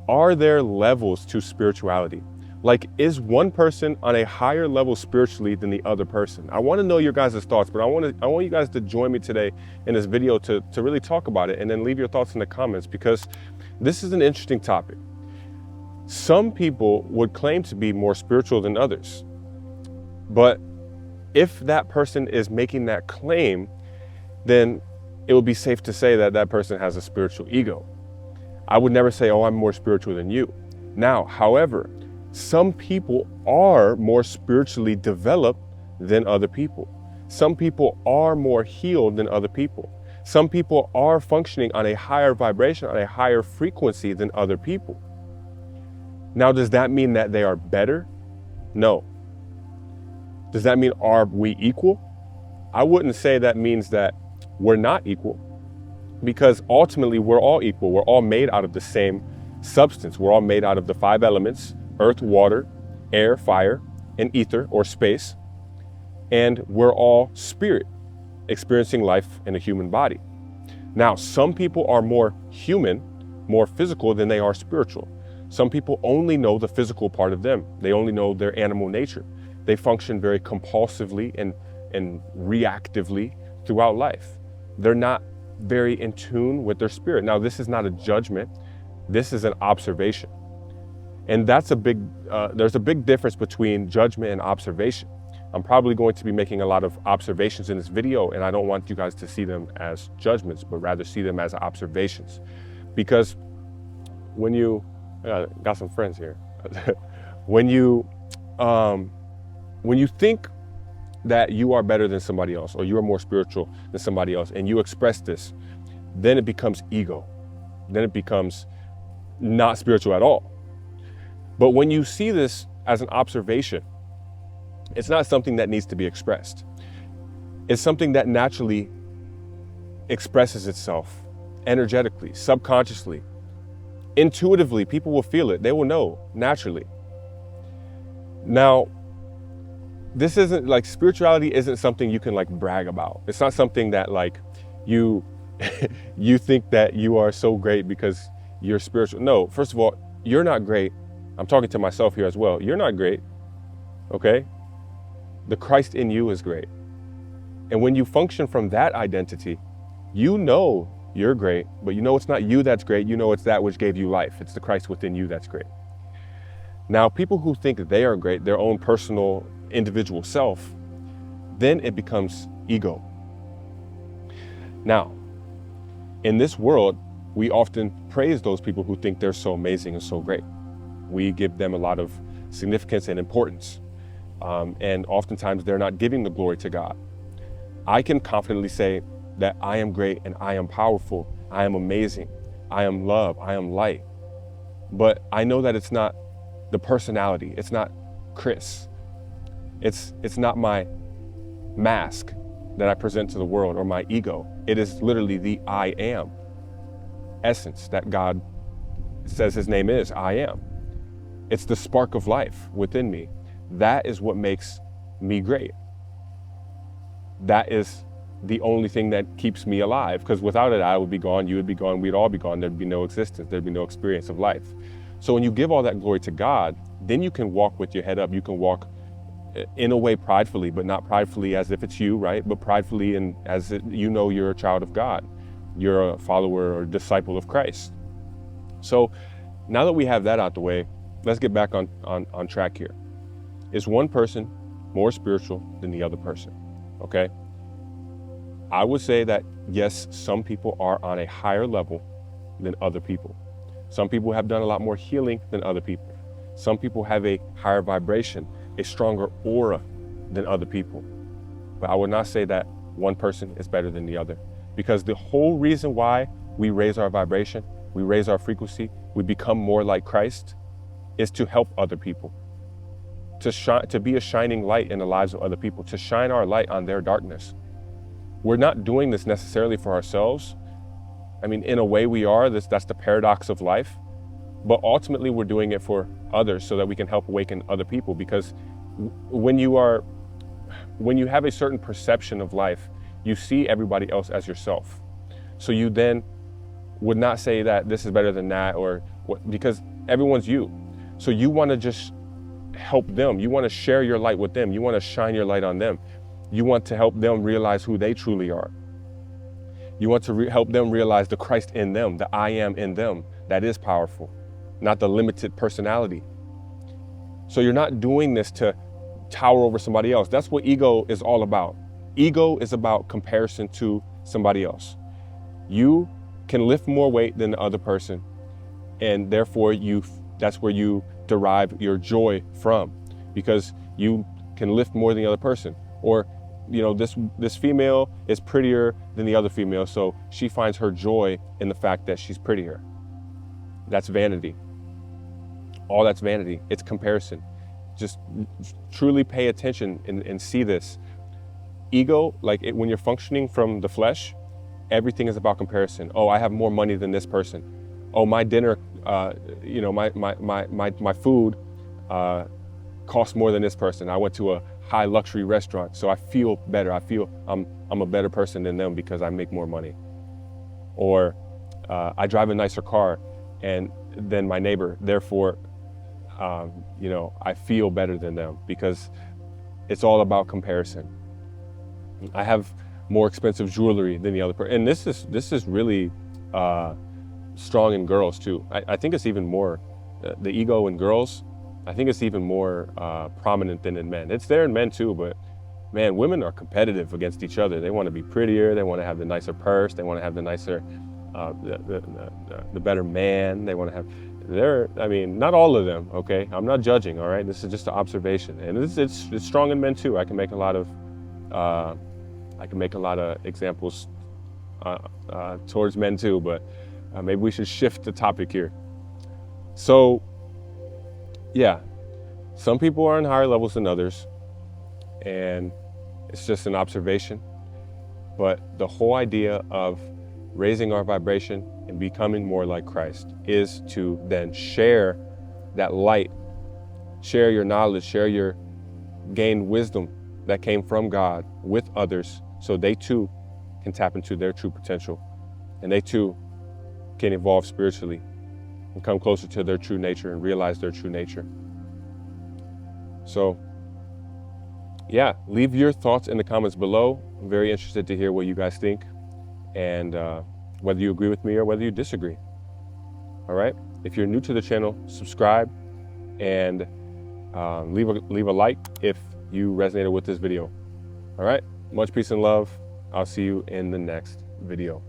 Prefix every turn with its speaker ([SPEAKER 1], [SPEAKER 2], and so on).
[SPEAKER 1] are there levels to spirituality? Like, is one person on a higher level spiritually than the other person? I want to know your guys' thoughts, but I want you guys to join me today in this video to really talk about it, and then leave your thoughts in the comments, because this is an interesting topic. Some people would claim to be more spiritual than others, but if that person is making that claim, then it would be safe to say that that person has a spiritual ego. I would never say, oh, I'm more spiritual than you. Now, however, some people are more spiritually developed than other people. Some people are more healed than other people. Some people are functioning on a higher vibration, on a higher frequency than other people. Now, does that mean that they are better? No. Does that mean are we equal? I wouldn't say that means that we're not equal, because ultimately we're all equal. We're all made out of the same substance. We're all made out of the 5 elements: earth, water, air, fire, and ether or space. And we're all spirit, experiencing life in a human body. Now, some people are more human, more physical than they are spiritual. Some people only know the physical part of them. They only know their animal nature. They function very compulsively and reactively throughout life. They're not very in tune with their spirit. Now, this is not a judgment. This is an observation. And that's there's a big difference between judgment and observation. I'm probably going to be making a lot of observations in this video, and I don't want you guys to see them as judgments, but rather see them as observations. Because when you, got some friends here. when you think that you are better than somebody else, or you are more spiritual than somebody else, and you express this, then it becomes ego. Then it becomes not spiritual at all. But when you see this as an observation, it's not something that needs to be expressed. It's something that naturally expresses itself energetically, subconsciously, intuitively. People will feel it. They will know naturally. Now, this isn't like, spirituality isn't something you can like brag about. It's not something that like you you think that you are so great because you're spiritual. No, first of all, you're not great. I'm talking to myself here as well. You're not great, okay? The Christ in you is great. And when you function from that identity, you know you're great, but you know it's not you that's great. You know it's that which gave you life. It's the Christ within you that's great. Now, people who think they are great, their own personal individual self, then it becomes ego. Now, in this world, we often praise those people who think they're so amazing and so great. We give them a lot of significance and importance. And oftentimes they're not giving the glory to God. I can confidently say that I am great and I am powerful. I am amazing. I am love. I am light. But I know that it's not the personality. It's not Chris. It's not my mask that I present to the world or my ego. It is literally the I am essence that God says his name is. I am. It's the spark of life within me. That is what makes me great. That is the only thing that keeps me alive, because without it, I would be gone, you would be gone, we'd all be gone. There'd be no existence. There'd be no experience of life. So when you give all that glory to God, then you can walk with your head up. You can walk in a way pridefully, but not pridefully as if it's you, right? But pridefully and as you know you're a child of God. You're a follower or disciple of Christ. So now that we have that out the way, let's get back on track here. Is one person more spiritual than the other person? Okay. I would say that yes, some people are on a higher level than other people. Some people have done a lot more healing than other people. Some people have a higher vibration, a stronger aura than other people. But I would not say that one person is better than the other, because the whole reason why we raise our vibration, we raise our frequency, we become more like Christ, is to help other people. To be a shining light in the lives of other people, to shine our light on their darkness. We're not doing this necessarily for ourselves. I mean, in a way we are, that's the paradox of life, but ultimately we're doing it for others so that we can help awaken other people. Because when you have a certain perception of life, you see everybody else as yourself. So you then would not say that this is better than that, or because everyone's you. So you want to just help them. You want to share your light with them. You want to shine your light on them. You want to help them realize who they truly are. You want to help them realize the Christ in them, the I am in them, that is powerful, not the limited personality. So you're not doing this to tower over somebody else. That's what ego is all about. Ego is about comparison to somebody else. You can lift more weight than the other person, and therefore that's where you derive your joy from, because you can lift more than the other person. Or, you know, this female is prettier than the other female, so she finds her joy in the fact that she's prettier. That's vanity. All that's vanity. It's comparison. Just truly pay attention and see this. Ego, when you're functioning from the flesh, everything is about comparison. Oh, I have more money than this person. Oh, my dinner, my food costs more than this person. I went to a high luxury restaurant, so I feel better. I feel I'm a better person than them because I make more money. Or I drive a nicer car than my neighbor. Therefore, I feel better than them, because it's all about comparison. I have more expensive jewelry than the other person, and this is really strong in girls too. I think it's even more the ego in girls. I think it's even more prominent than in men. It's there in men too, but man, women are competitive against each other. They want to be prettier. They want to have the nicer purse. They want to have the nicer, the better man. They want to have. Not all of them. Okay, I'm not judging. All right, this is just an observation, and it's strong in men too. I can make a lot of examples towards men too, but maybe we should shift the topic here. So, yeah, some people are on higher levels than others, and it's just an observation. But the whole idea of raising our vibration and becoming more like Christ is to then share that light, share your knowledge, share your gained wisdom that came from God with others, so they too can tap into their true potential, and they too can evolve spiritually and come closer to their true nature and realize their true nature. So yeah, leave your thoughts in the comments below. I'm very interested to hear what you guys think, and whether you agree with me or whether you disagree. All right, if you're new to the channel, subscribe and leave a like if you resonated with this video. All right, much peace and love. I'll see you in the next video.